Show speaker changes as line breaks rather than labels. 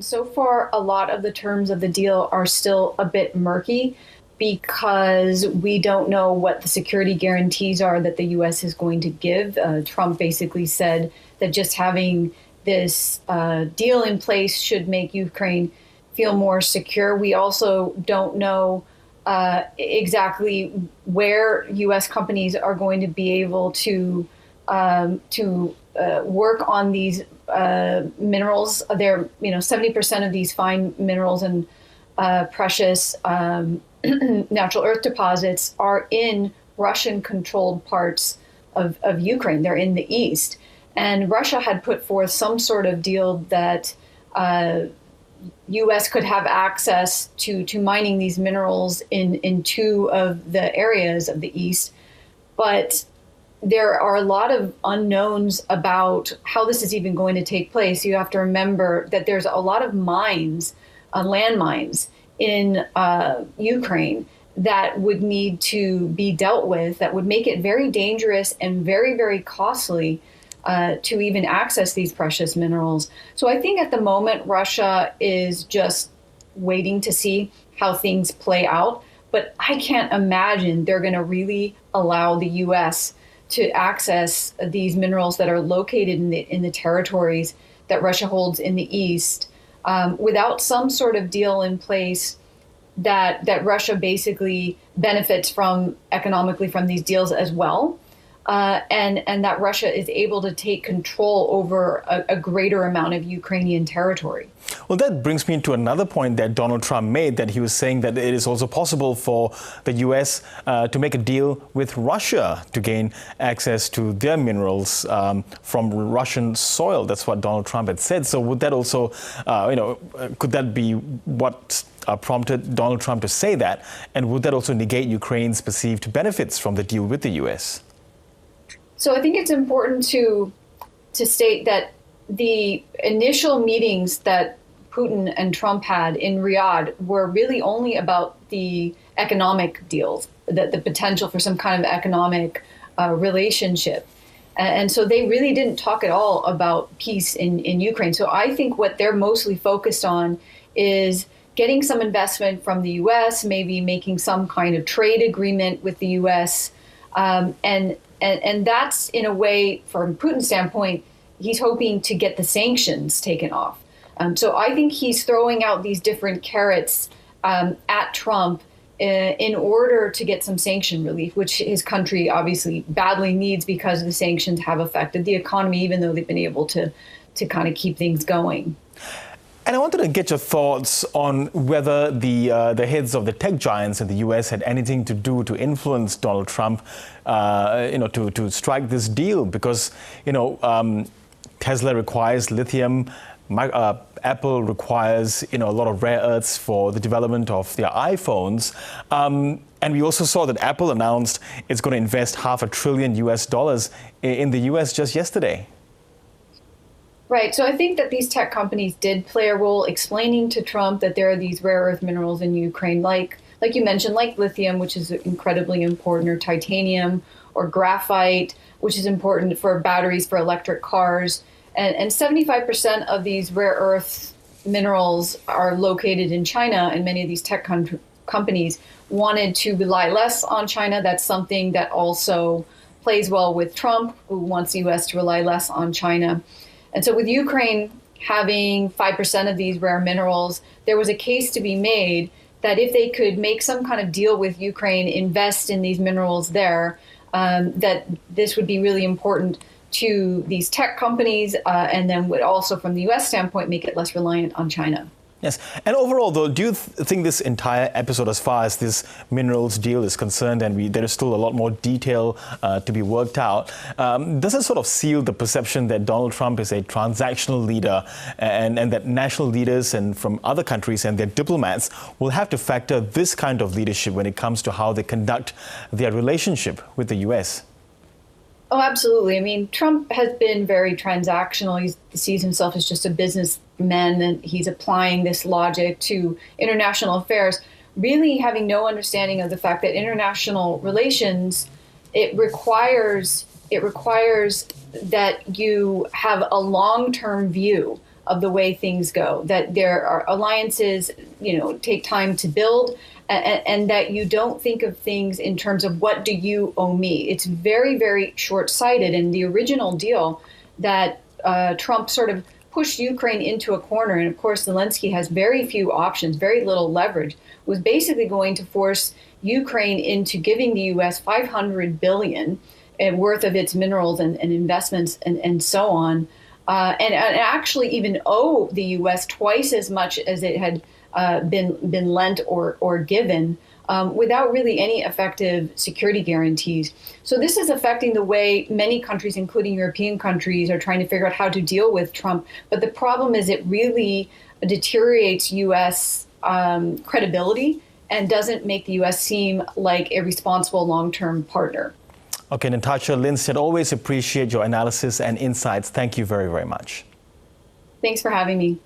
So far, a lot of the terms of the deal are still a bit murky because we don't know what the security guarantees are that the U.S. is going to give. Trump basically said that just having this deal in place should make Ukraine feel more secure. We also don't know exactly where U.S. companies are going to be able to work on these minerals. They're 70% of these fine minerals and precious natural earth deposits are in Russian-controlled parts of Ukraine. They're in the east. And Russia had put forth some sort of deal that U.S. could have access to mining these minerals in two of the areas of the east. But there are a lot of unknowns about how this is even going to take place. You have to remember that there's a lot of mines, landmines in Ukraine that would need to be dealt with, that would make it very dangerous and very, very costly to even access these precious minerals. So I think at the moment, Russia is just waiting to see how things play out. But I can't imagine they're going to really allow the U.S. to access these minerals that are located in the territories that Russia holds in the east without some sort of deal in place that Russia basically benefits from economically from these deals as well. And that Russia is able to take control over a greater amount of Ukrainian territory.
Well, that brings me to another point that Donald Trump made, that he was saying that it is also possible for the U.S. To make a deal with Russia to gain access to their minerals from Russian soil. That's what Donald Trump had said. So would that also, could that be what prompted Donald Trump to say that? And would that also negate Ukraine's perceived benefits from the deal with the U.S.?
So I think it's important to state that the initial meetings that Putin and Trump had in Riyadh were really only about the economic deals, the potential for some kind of economic relationship. And so they really didn't talk at all about peace in Ukraine. So I think what they're mostly focused on is getting some investment from the U.S., maybe making some kind of trade agreement with the U.S., and that's, in a way, from Putin's standpoint, he's hoping to get the sanctions taken off. So I think he's throwing out these different carrots at Trump in order to get some sanction relief, which his country obviously badly needs because the sanctions have affected the economy, even though they've been able to kind of keep things going.
And I wanted to get your thoughts on whether the heads of the tech giants in the U.S. had anything to do to influence Donald Trump, to strike this deal, because Tesla requires lithium, Apple requires a lot of rare earths for the development of their iPhones, and we also saw that Apple announced it's going to invest $500 billion in the U.S. just yesterday.
Right. So I think that these tech companies did play a role explaining to Trump that there are these rare earth minerals in Ukraine, like you mentioned, like lithium, which is incredibly important, or titanium, or graphite, which is important for batteries for electric cars. And 75% of these rare earth minerals are located in China, and many of these tech companies wanted to rely less on China. That's something that also plays well with Trump, who wants the U.S. to rely less on China. And so with Ukraine having 5% of these rare minerals, there was a case to be made that if they could make some kind of deal with Ukraine, invest in these minerals there, that this would be really important to these tech companies, and then would also, from the U.S. standpoint, make it less reliant on China.
Yes. And overall, though, do you think this entire episode, as far as this minerals deal is concerned, and there is still a lot more detail to be worked out, does it sort of seal the perception that Donald Trump is a transactional leader, and that national leaders and from other countries and their diplomats will have to factor this kind of leadership when it comes to how they conduct their relationship with the U.S.?
Oh, absolutely. I mean, Trump has been very transactional. He sees himself as just a businessman, and he's applying this logic to international affairs, really having no understanding of the fact that international relations, it requires that you have a long-term view of the way things go, that there are alliances, take time to build, and that you don't think of things in terms of what do you owe me. It's very, very short-sighted. And the original deal that Trump sort of pushed Ukraine into a corner, and of course Zelenskyy has very few options, very little leverage, was basically going to force Ukraine into giving the U.S. $500 billion worth of its minerals and investments and so on, and actually even owe the U.S. twice as much as it had been lent or given, without really any effective security guarantees. So this is affecting the way many countries, including European countries, are trying to figure out how to deal with Trump. But the problem is it really deteriorates U.S. credibility and doesn't make the U.S. seem like a responsible long-term partner.
Okay, Natasha Lindstaedt, always appreciate your analysis and insights. Thank you very, very much.
Thanks for having me.